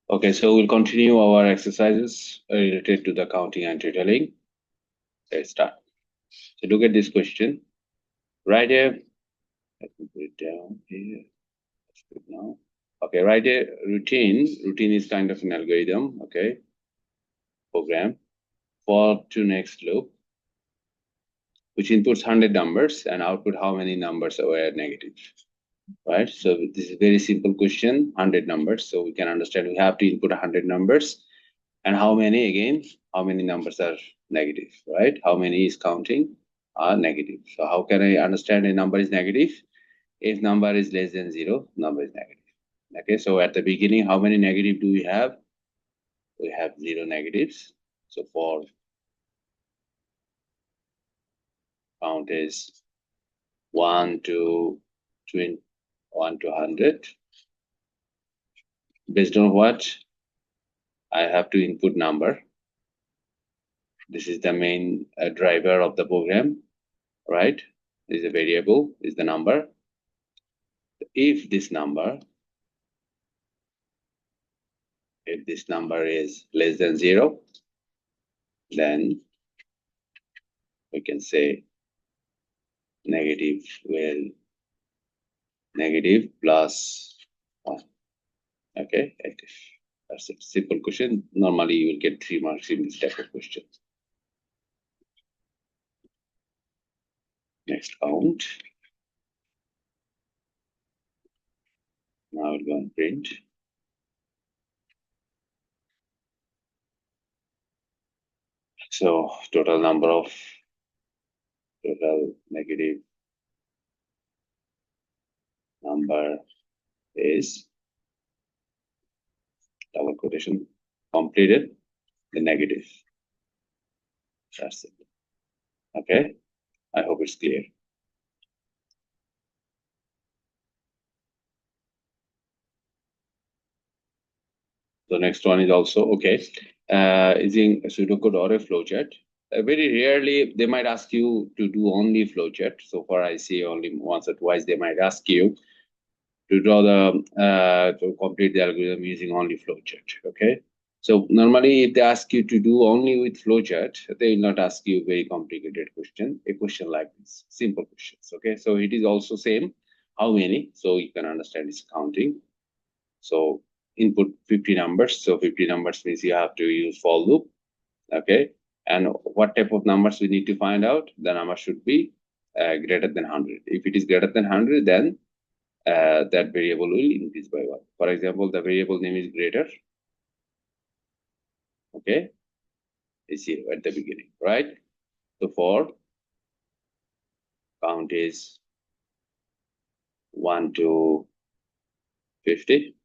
Okay, so we'll continue our exercises related to the counting and detailing. Let's start. So look at this question. Write a, let me put it down here. That's good now. Okay, write a routine. Routine is kind of an algorithm, okay, program for to next loop, which inputs 100 numbers and output how many numbers were negative, right? So this is a very simple question, 100 numbers. So we can understand we have to input 100 numbers. And how many, again, how many numbers are negative, right? How many is counting are negative. So how can I understand a number is negative? If number is less than 0, number is negative. Okay, so at the beginning, how many negative do we have? We have 0 negatives. So for count is 1 to 20, 1 to 100. Based on what? I have to input number. This is the main driver of the program, right? This is a variable, is the number. If this number is less than 0, then we can say negative plus 1. Okay, active. That's a simple question. Normally you will get 3 marks in this type of question. Next count. Now we'll go and print. So total negative number is double quotation completed the negative. That's it. Okay, I hope it's clear. The next one is also okay. Using a pseudocode or a flowchart. Very rarely they might ask you to do only flowchart. So far I see only once or twice they might ask you to draw the to complete the algorithm using only flowchart. Okay. So normally if they ask you to do only with flowchart, they will not ask you a very complicated question. A question like this, simple questions. Okay. So it is also same. How many? So you can understand it's counting. So input 50 numbers. So 50 numbers means you have to use for loop. Okay. And what type of numbers we need to find out? The number should be greater than 100. If it is greater than 100, then that variable will increase by 1. For example, the variable name is greater. Okay. Is 0 at the beginning, right? So for count is 1 to 50.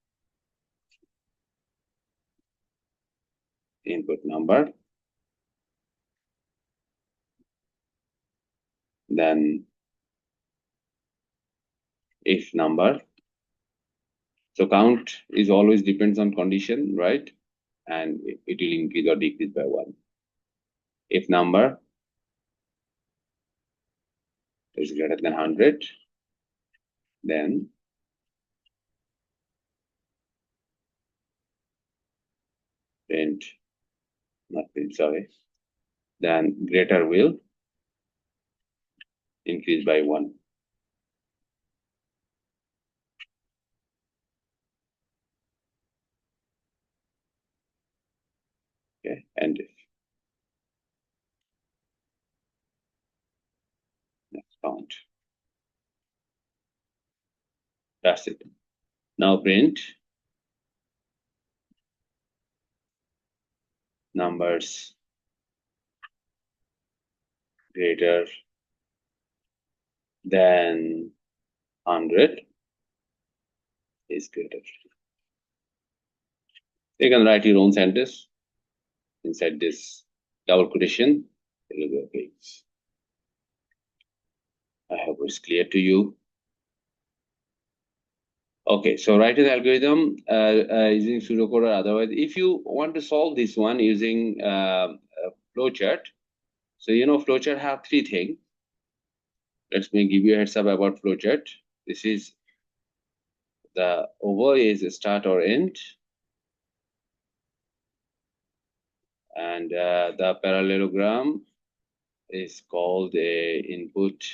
Input number. Then if number. So count is always depends on condition, right? And it will increase or decrease by 1. If number is greater than 100, then then greater will increase by 1. Okay, and if next count. That's it. Now print numbers greater than 100 is greater. You can write your own sentence inside this double quotation. It will be okay. I hope it's clear to you. Okay, so write an algorithm using pseudocode or otherwise. If you want to solve this one using flowchart, so you know flowchart have 3 things. Let me give you a heads up about flowchart. This is the over is start or end, and the parallelogram is called a input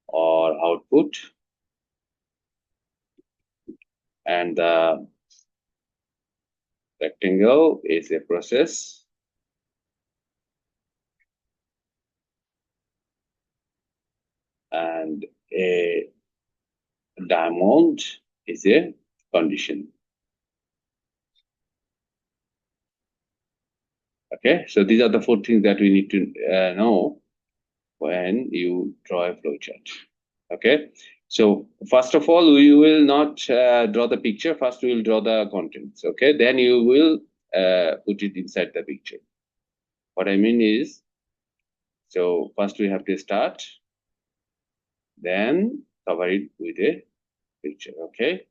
or output, and the rectangle is a process, and a diamond is a condition. Okay, so these are the 4 things that we need to know when you draw a flowchart. Okay, so first of all, we will not draw the picture. First, we will draw the contents. Okay, then you will put it inside the picture. What I mean is, so first we have to start, then cover it with a picture. Okay,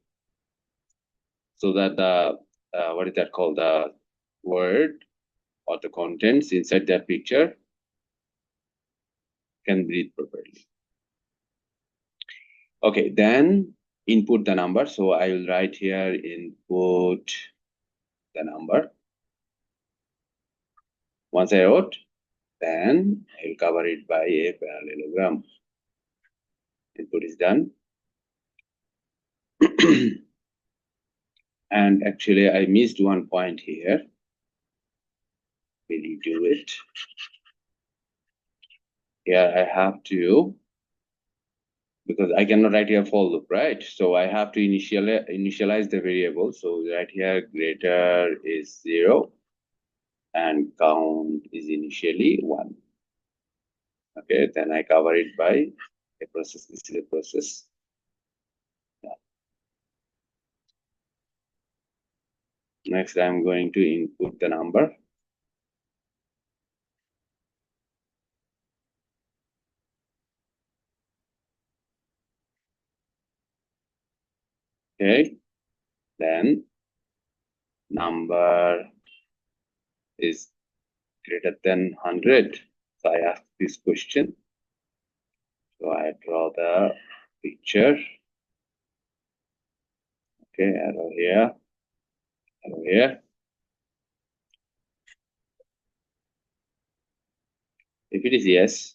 so that the what is that called, the word or the contents inside that picture can breathe properly. Okay, then input the number. So I will write here input the number. Once I wrote, then I will cover it by a parallelogram. Input is done. And actually, I missed one point here. Will you do it? Here I have to, because I cannot write here for loop, right? So I have to initialize the variable. So right here, greater is 0, and count is initially 1. Okay, then I cover it by a process. This is a process. Yeah. Next, I'm going to input the number. Okay, then number is greater than 100. So I ask this question. So I draw the picture. Okay, arrow here, arrow here. If it is yes,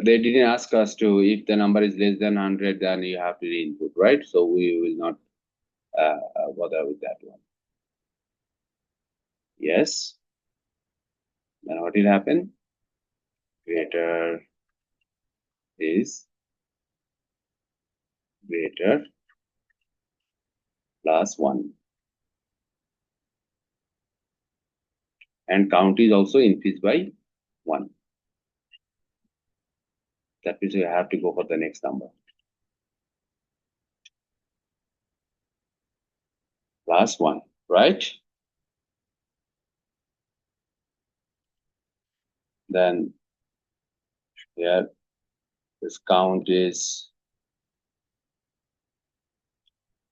they didn't ask us to, if the number is less than 100, then you have to re-input, right? So we will not bother with that one. Yes. Then what will happen? Greater is greater plus 1. And count is also increased by 1. That means you have to go for the next number. Plus 1, right? Then here, this count is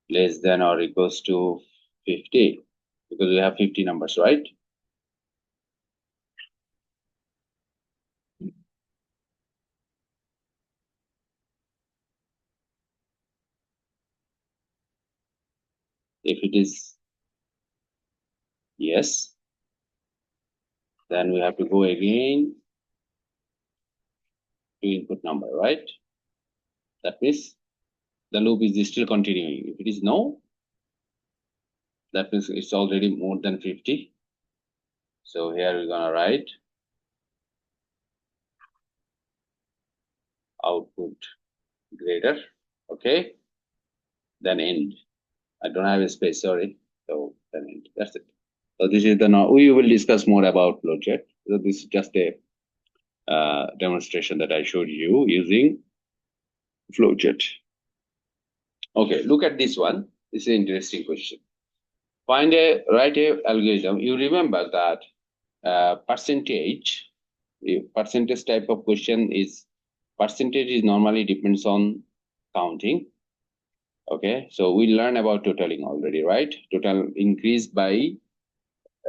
less than or equals to 50, because we have 50 numbers, right? If it is yes, then we have to go again to input number, right? That means the loop is still continuing. If it is no, that means it's already more than 50. So here we're gonna write output greater, okay? Then end. I don't have a space, sorry. So then end. That's it. So this is the now we will discuss more about flowchart. So this is just a demonstration that I showed you using flowchart. Okay, look at this one. This is an interesting question. Write a algorithm. You remember that percentage type of question is, percentage is normally depends on counting. Okay, so we learn about totaling already, right? Total increase by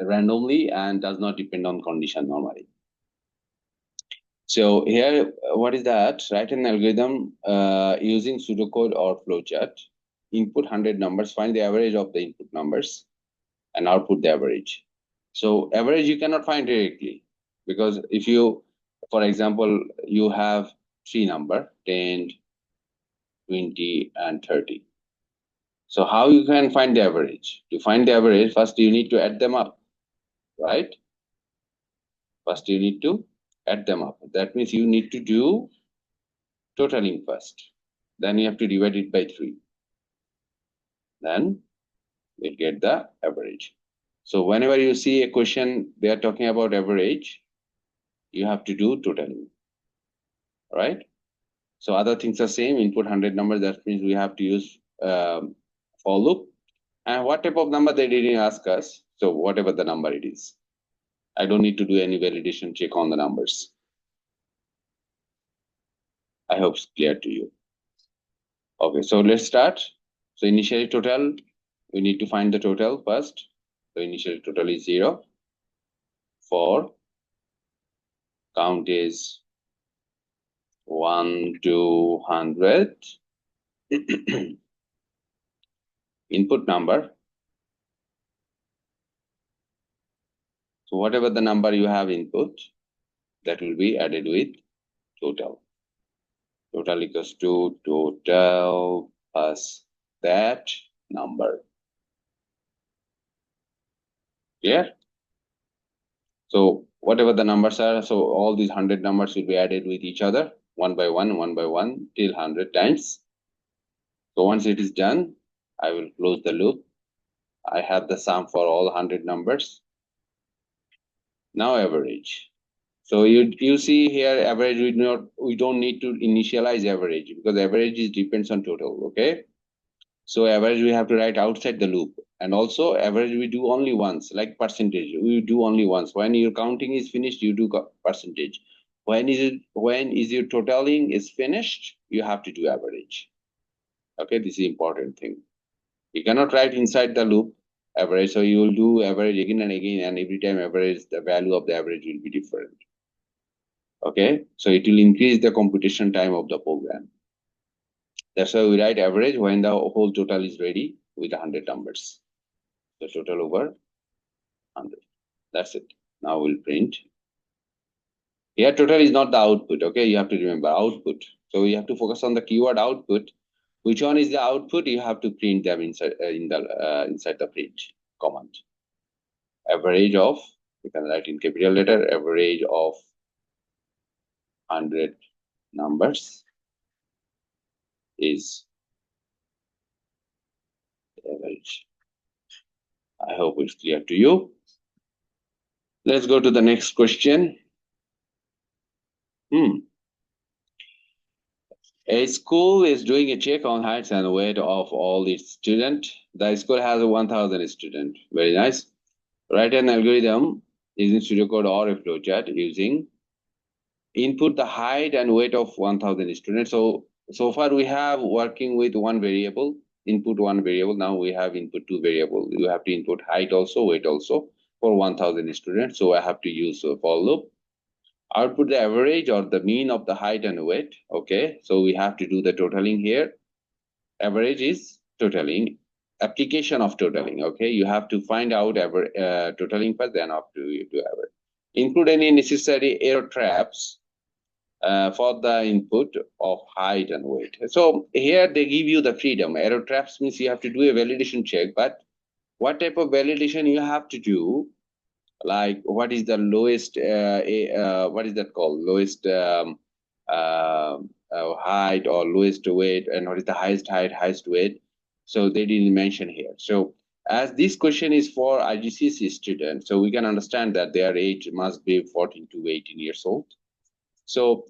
randomly and does not depend on condition normally. So here, what is that? Write an algorithm using pseudocode or flowchart input 100 numbers, find the average of the input numbers and output the average. So average you cannot find directly, because if you, for example, you have three number 10, 20 and 30. So how you can find the average? To find the average, first you need to add them up, right? First you need to add them up. That means you need to do totaling first. Then you have to divide it by 3. Then we'll get the average. So whenever you see a question, they are talking about average, you have to do totaling, right? So other things are same, input 100 numbers, that means we have to use for loop. And what type of number they didn't ask us, so whatever the number it is. I don't need to do any validation check on the numbers. I hope it's clear to you. Okay, so let's start. So initially total, we need to find the total first. So initially total is 0. For count is 1 to 100. Input number. So whatever the number you have input, that will be added with total. Total equals to total plus that number. Clear? So whatever the numbers are, so all these 100 numbers will be added with each other, one by one till 100 times. So once it is done, I will close the loop. I have the sum for all 100 numbers. Now average. So you see here average, we don't need to initialize average, because average is depends on total. Okay. So average we have to write outside the loop, and also average we do only once, like percentage. We do only once. When your counting is finished, you do percentage. When is your totaling is finished, you have to do average. Okay, this is important thing. You cannot write inside the loop average, so you will do average again and again, and every time average, the value of the average will be different. Okay, so it will increase the computation time of the program. That's why we write average when the whole total is ready with 100 numbers. The total over 100. That's it. Now we'll print. Here total is not the output. Okay, you have to remember output. So you have to focus on the keyword output. Which one is the output? You have to print them inside inside the print command. Average of, you can write in capital letter, average of 100 numbers is average. I hope it's clear to you. Let's go to the next question. A school is doing a check on height and weight of all its students. The school has 1,000 students. Very nice. Write an algorithm using pseudocode or a flowchart using input the height and weight of 1,000 students. So far we have working with one variable, input one variable. Now we have input two variable. You have to input height also, weight also for 1,000 students. So I have to use a for loop. Output the average or the mean of the height and weight. Okay, so we have to do the totaling here. Average is totaling, application of totaling. Okay, you have to find out totaling first, then up to you to average. Include any necessary error traps for the input of height and weight. So here they give you the freedom. Error traps means you have to do a validation check, but what type of validation you have to do? Like what is the lowest what is that called, lowest height or lowest weight, and what is the highest height, highest weight? So they didn't mention here. So as this question is for IGCSE students, so we can understand that their age must be 14 to 18 years old. So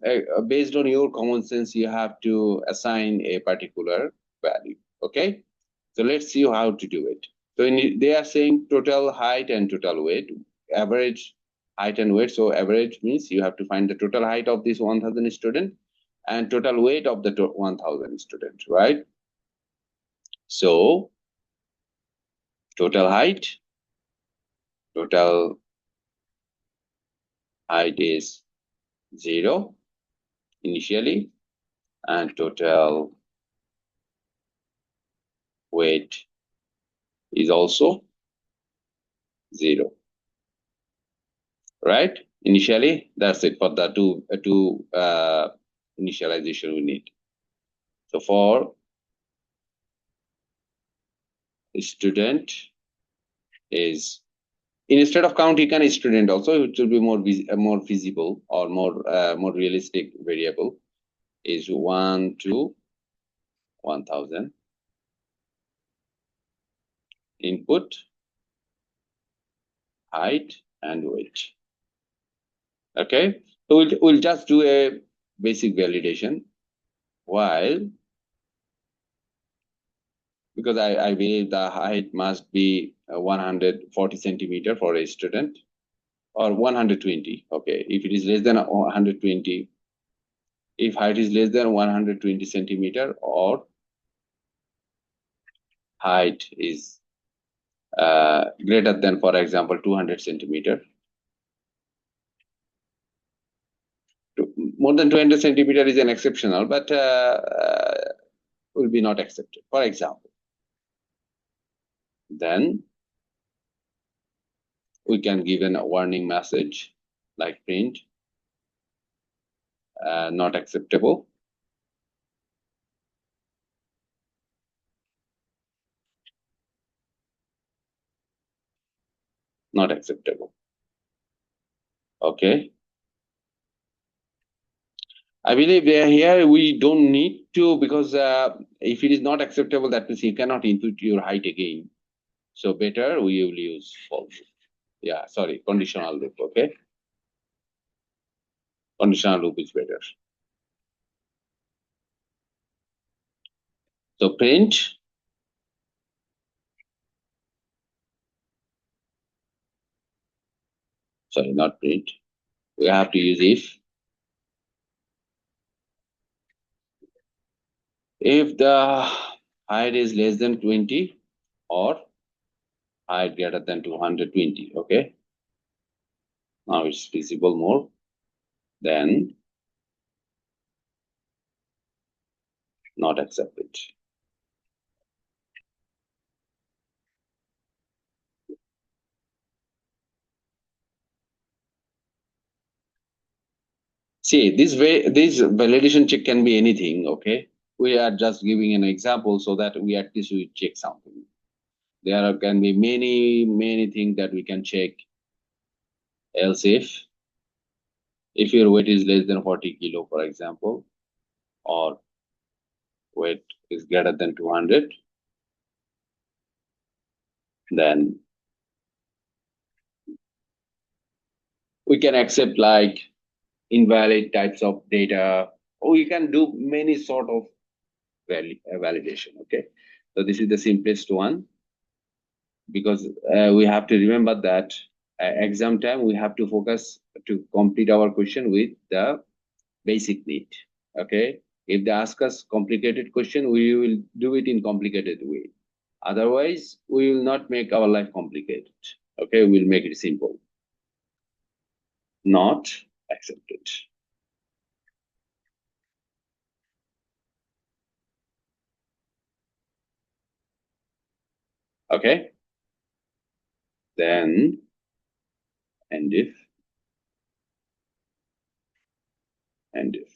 based on your common sense, you have to assign a particular value. Okay, so let's see how to do it. So they are saying total height and total weight, average height and weight. So average means you have to find the total height of this 1,000 student and total weight of the 1,000 student, right? So total height is 0 initially, and total weight is also 0. Right? Initially, that's it for the two initialization we need. So for student is, instead of count, you can student also. It will be more visible or more realistic variable. Is 1 to 1000. Input, height, and weight. Okay, so we'll just do a basic validation. While, because I believe the height must be 140 centimeter for a student, or 120. Okay, if it is less than 120, if height is less than 120 centimeter, or height is greater than, for example, 200 centimeter. More than 200 centimeter is an exceptional, but will be not accepted, for example. Then we can give a warning message like print, not acceptable. Not acceptable. Okay. I believe here we don't need to, because if it is not acceptable, that means you cannot input your height again. So better we will use false. Yeah, sorry, conditional loop. Okay. Conditional loop is better. So print, sorry, not print. We have to use if. If the height is less than 20 or height greater than 220, okay. Now it's visible more, then not accepted. See, this validation check can be anything, okay? We are just giving an example so that we at least we check something. There can be many things that we can check. Else if your weight is less than 40 kilo, for example, or weight is greater than 200, then we can accept like invalid types of data, or we can do many sort of validation. Okay, so this is the simplest one, because we have to remember that exam time we have to focus to complete our question with the basic need. Okay, if they ask us complicated question, we will do it in complicated way. Otherwise, we will not make our life complicated. Okay, we'll make it simple. Not accepted. Okay, then and if and if.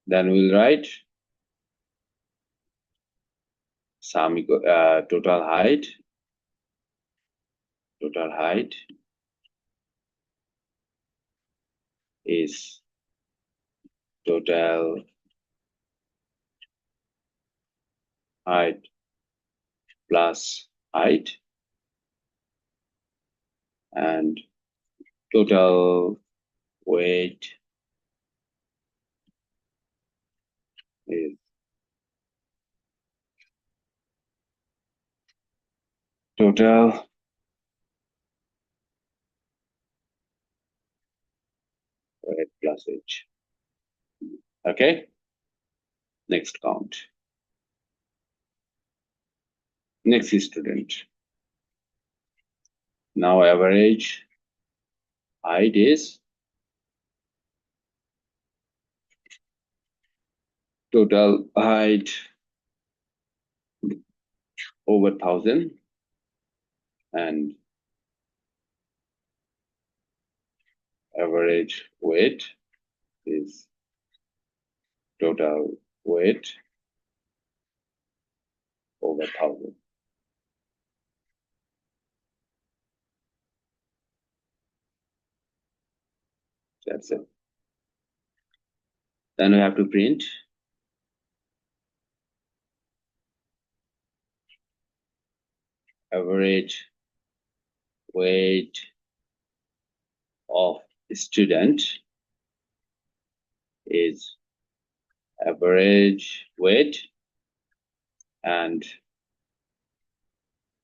Then we'll write sum total height is total height plus height, and total weight is total weight plus age. Okay, next count. Next student. Now average height is total height over 1000 and average weight is total weight over 1000. That's it. Then we have to print average weight of student is average weight and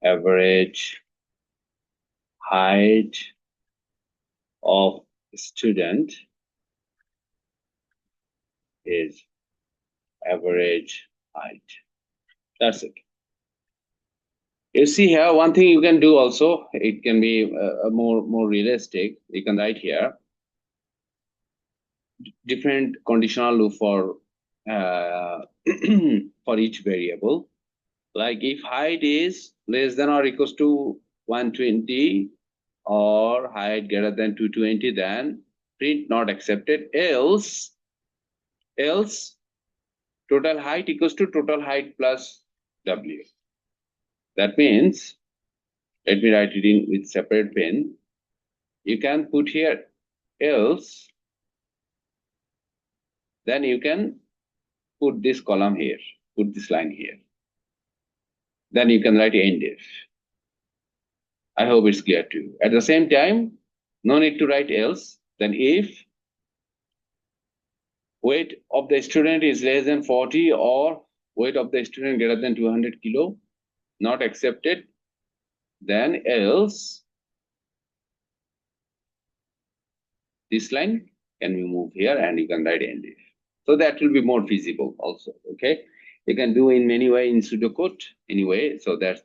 average height of student is average height. That's it. You see here, one thing you can do also, it can be more realistic. You can write here different conditional loop for for each variable. Like if height is less than or equals to 120 or height greater than 220, then print not accepted. Else total height equals to total height plus W. That means, let me write it in with separate pen. You can put here else, then you can put this column here, put this line here. Then you can write end if. I hope it's clear to you. At the same time, no need to write else. Then if weight of the student is less than 40 or weight of the student greater than 200 kilo, not accepted, then else this line can be moved here and you can write end if. So that will be more feasible also, okay? You can do in many ways in pseudocode anyway. So that's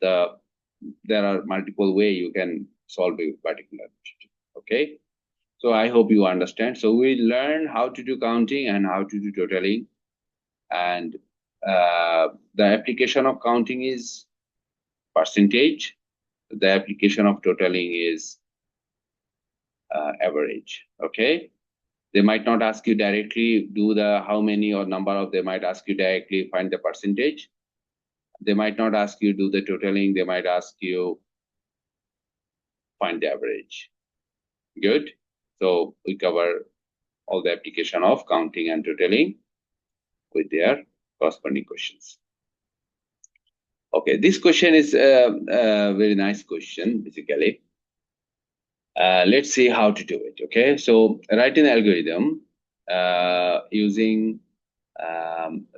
there are multiple ways you can solve a particular question, okay? So I hope you understand. So we learn how to do counting and how to do totaling. And the application of counting is percentage. The application of totaling is average, okay? They might not ask you directly do the how many or number of, they might ask you directly find the percentage. They might not ask you do the totaling, they might ask you find the average. Good. So we cover all the application of counting and totaling with their corresponding questions. Okay, this question is a very nice question, basically. Let's see how to do it, okay? So write an algorithm using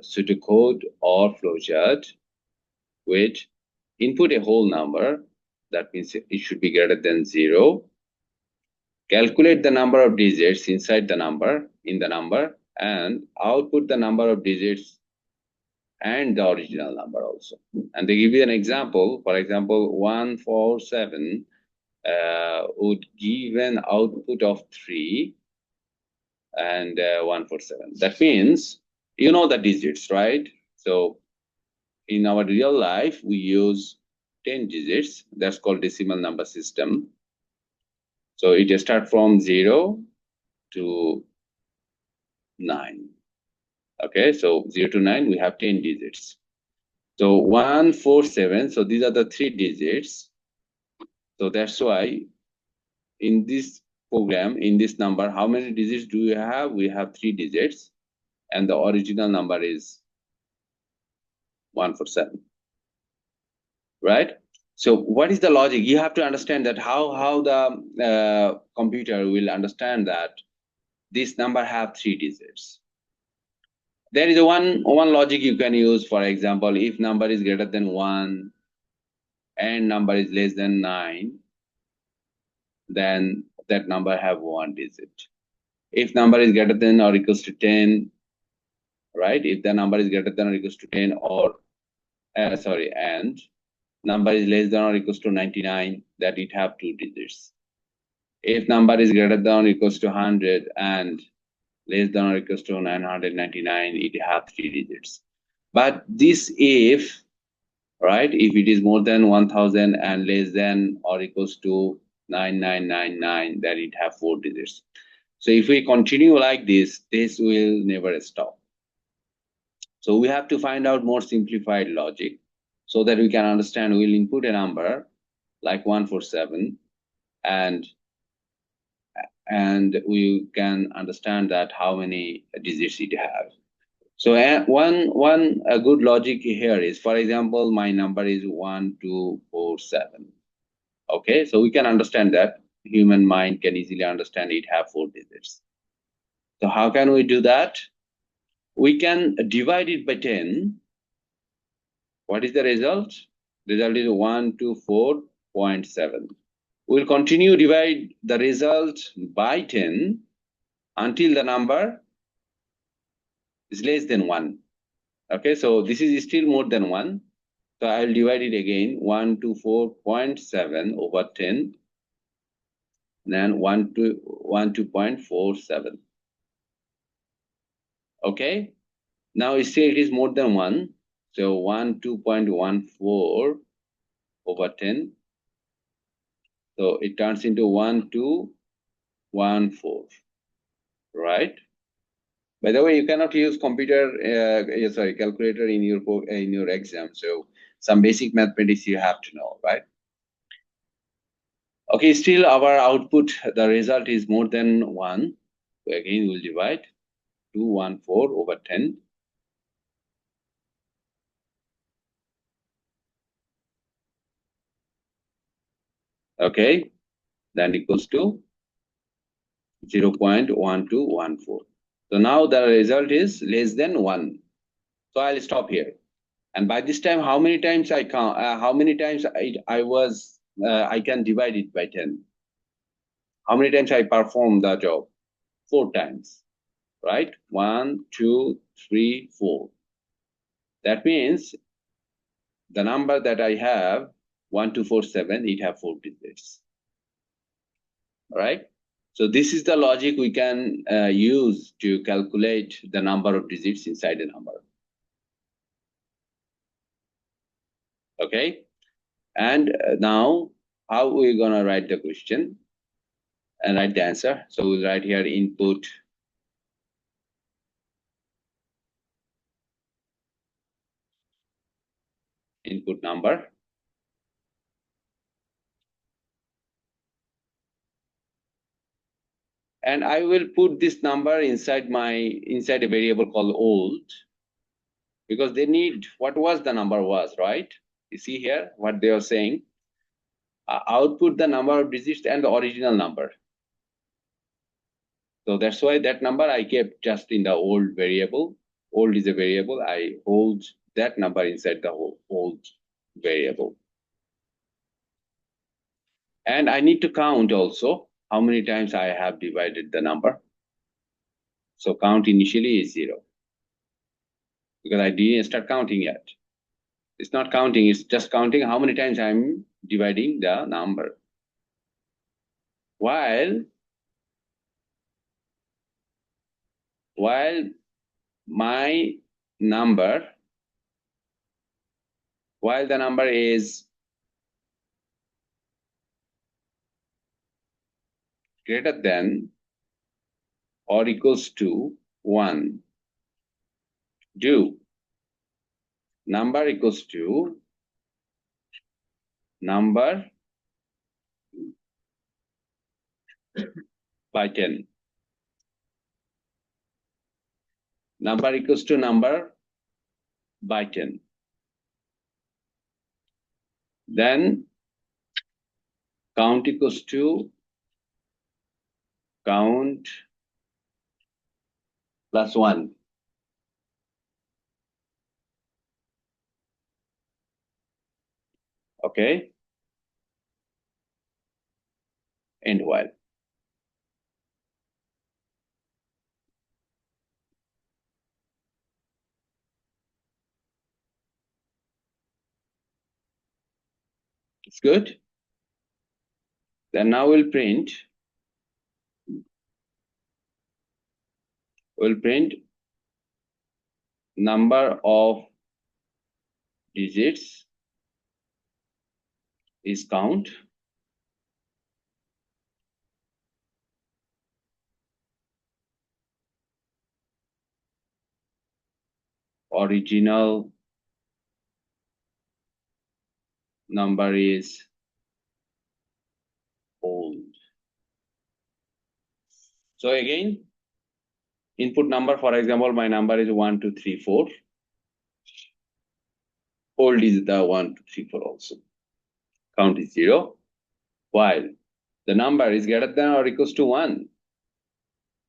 pseudocode or flowchart with input a whole number, that means it should be greater than 0. Calculate the number of digits inside the number, and output the number of digits and the original number also. And they give you an example. For example, 147 would give an output of 3 and 147. That means you know the digits, right? So in our real life, we use 10 digits. That's called decimal number system. So it starts from 0 to 9. Okay, so 0 to 9, we have 10 digits. So 147, so these are the 3 digits. So that's why in this program, in this number, how many digits do we have? We have 3 digits, and the original number is 147, right? So what is the logic? You have to understand that how the computer will understand that this number have 3 digits. There is one logic you can use. For example, if number is greater than 1 and number is less than 9, then that number have 1 digit. If number is greater than or equals to 10, right? If the number is greater than or equals to 10 or and number is less than or equals to 99, that it have 2 digits. If number is greater than or equals to 100 and less than or equals to 999, it have 3 digits. But this if, right, if it is more than 1000 and less than or equals to 9999, then it have 4 digits. So if we continue like this will never stop. So we have to find out more simplified logic so that we can understand. We'll input a number like 147 and we can understand that how many digits it has. So one good logic here is, for example, my number is 1247. Okay, so we can understand that human mind can easily understand it have 4 digits. So how can we do that? We can divide it by 10. What is the result? Result is 124.7. We'll continue divide the result by 10 until the number is less than 1. Okay, so this is still more than 1. So I'll divide it again, 124.7 over 10, then 12.47. Okay, now still it is more than 1. So 12.14 over 10. So it turns into 1214, right? By the way, you cannot use calculator in your exam. So some basic mathematics you have to know, right? Okay, still our output, the result is more than 1. So again, we'll divide 214 over 10. Okay, then equals to 0.1214. So now the result is less than 1. So I'll stop here. And by this time, how many times I count? How many times I can divide it by 10? How many times I perform the job? 4 times, right? 1, 2, 3, 4. That means the number that I have, 1247, it have 4 digits, right? So this is the logic we can use to calculate the number of digits inside a number. Okay, and now how we're gonna write the question and write the answer? So we'll write here input number, and I will put this number inside a variable called old, because they need what was the number was, right? You see here what they are saying. Output the number of digits and the original number. So that's why that number I kept just in the old variable. Old is a variable. I hold that number inside the old variable. And I need to count also how many times I have divided the number. So count initially is 0, because I didn't start counting yet. It's not counting, it's just counting how many times I'm dividing the number. While my number, while the number is greater than or equals to 1, do number equals to number by 10. Number equals to number by 10. Then count equals to count plus 1. Okay, and while. It's good. Then now we'll print number of digits is count. Original number is old. So again, input number, for example, my number is 1, 2, 3, 4. Old is the 1, 2, 3, 4 also. Count is 0. While the number is greater than or equals to 1.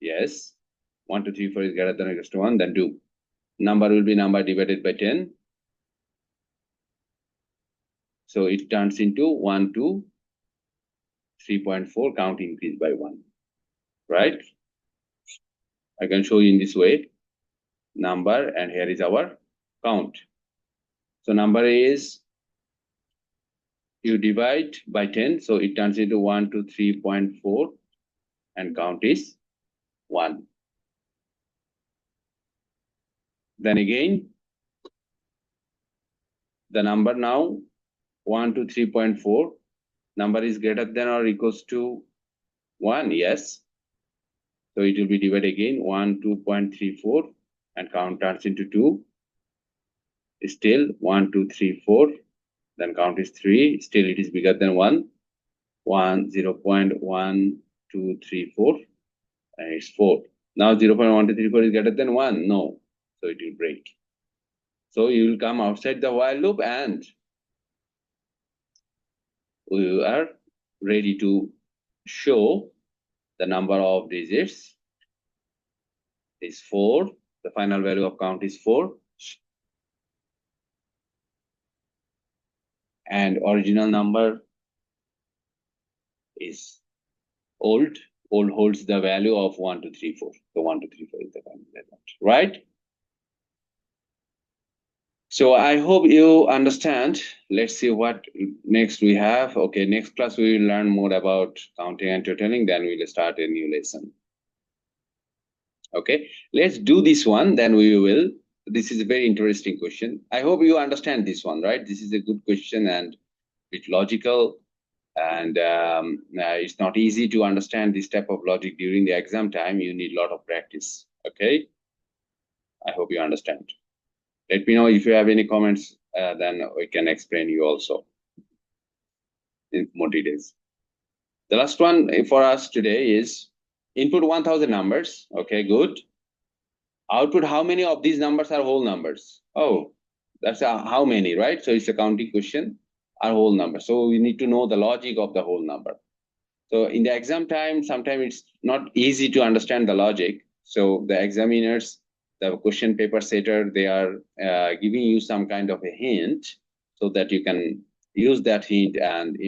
Yes. 1, 2, 3, 4 is greater than or equals to 1, then do. Number will be number divided by 10. So it turns into 1 to 3.4, count increase by 1. Right? I can show you in this way. Number, and here is our count. So number is, you divide by 10, so it turns into 1 to 3.4, and count is 1. Then again, the number now 1 to 3.4, number is greater than or equals to 1, yes. So it will be divided again, 1, 2.34, and count turns into 2. Still 1, 2, 3, 4, then count is 3, still it is bigger than 1, 0.1234, and it's 4. Now 0.1234 is greater than 1, no, so it will break. So you will come outside the while loop, and we are ready to show the number of digits is 4. The final value of count is 4. And original number is old. Old holds the value of 1, 2, 3, 4. So 1, 2, 3, 4 is the final value, right? So I hope you understand. Let's see what next we have. Okay, next class we will learn more about counting and totaling. Then we will start a new lesson. Okay, let's do this one. Then we will. This is a very interesting question. I hope you understand this one, right? This is a good question and it's logical. And it's not easy to understand this type of logic during the exam time. You need a lot of practice. Okay, I hope you understand. Let me know if you have any comments, then we can explain you also in more details. The last one for us today is input 1000 numbers. Okay, good. Output, how many of these numbers are whole numbers? Oh, that's how many, right? So it's a counting question, are whole numbers. So we need to know the logic of the whole number. So in the exam time, sometimes it's not easy to understand the logic. So the examiners, the question paper setter, they are giving you some kind of a hint so that you can use that hint and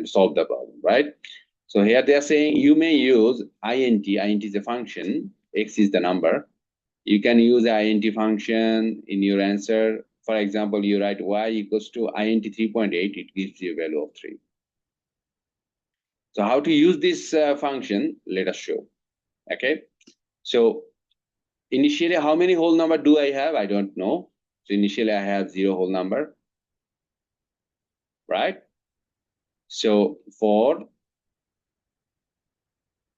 solve the problem, right? So here they are saying you may use int. Int is a function. X is the number. You can use the int function in your answer. For example, you write y equals to int 3.8. It gives you a value of 3. So how to use this function, let us show. Okay. So initially, how many whole number do I have? I don't know. So initially, I have 0 whole number, right? So for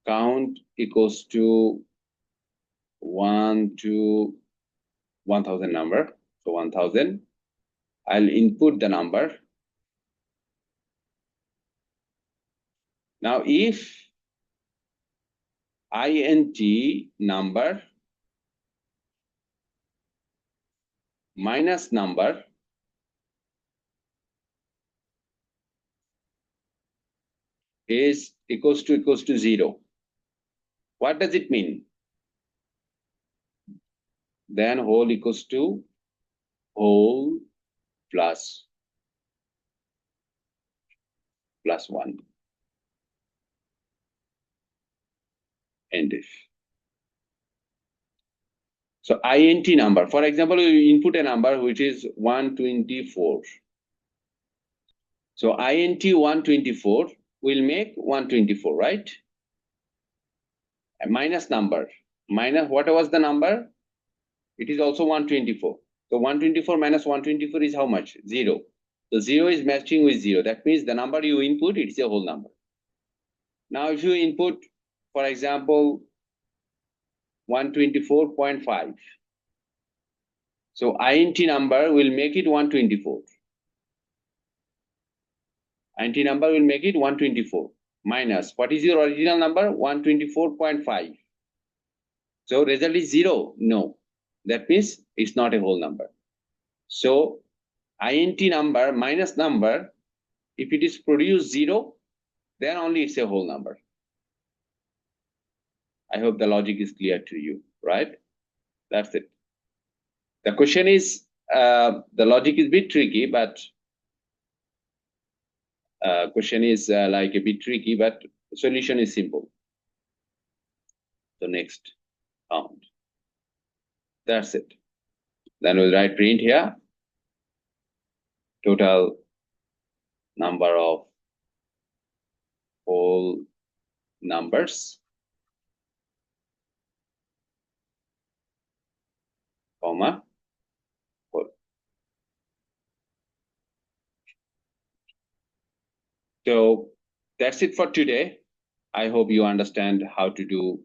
count equals to 1 to 1000 number. So 1000, I'll input the number. Now, if int number minus number is equals to 0, what does it mean? Then whole equals to whole plus 1. End if. So int number, for example, you input a number which is 124. So int 124 will make 124, right? A minus number. Minus what was the number? It is also 124. So 124 minus 124 is how much? 0. So 0 is matching with 0. That means the number you input, it's a whole number. Now if you input, for example, 124.5. So int number will make it 124. Int number will make it 124 minus what is your original number? 124.5. So result is 0. No. That means it's not a whole number. So int number minus number, if it is produced 0, then only it's a whole number. I hope the logic is clear to you, right? That's it. The question is, the logic is a bit tricky, but question is like a bit tricky, but solution is simple. So next count. That's it. Then we'll write print here. Total number of whole numbers, comma, whole. So that's it for today. I hope you understand how to do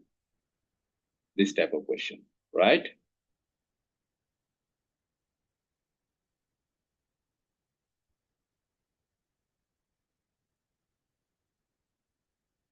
this type of question, right?